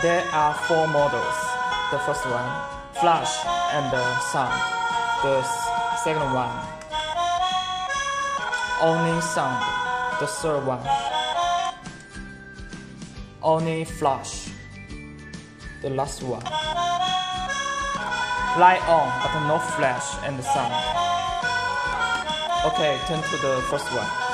There are 4 models. The first one, flash and sound. The second one, only sound. The third one, only flash. The last one, light on but no flash and sound. Okay, turn to the first one.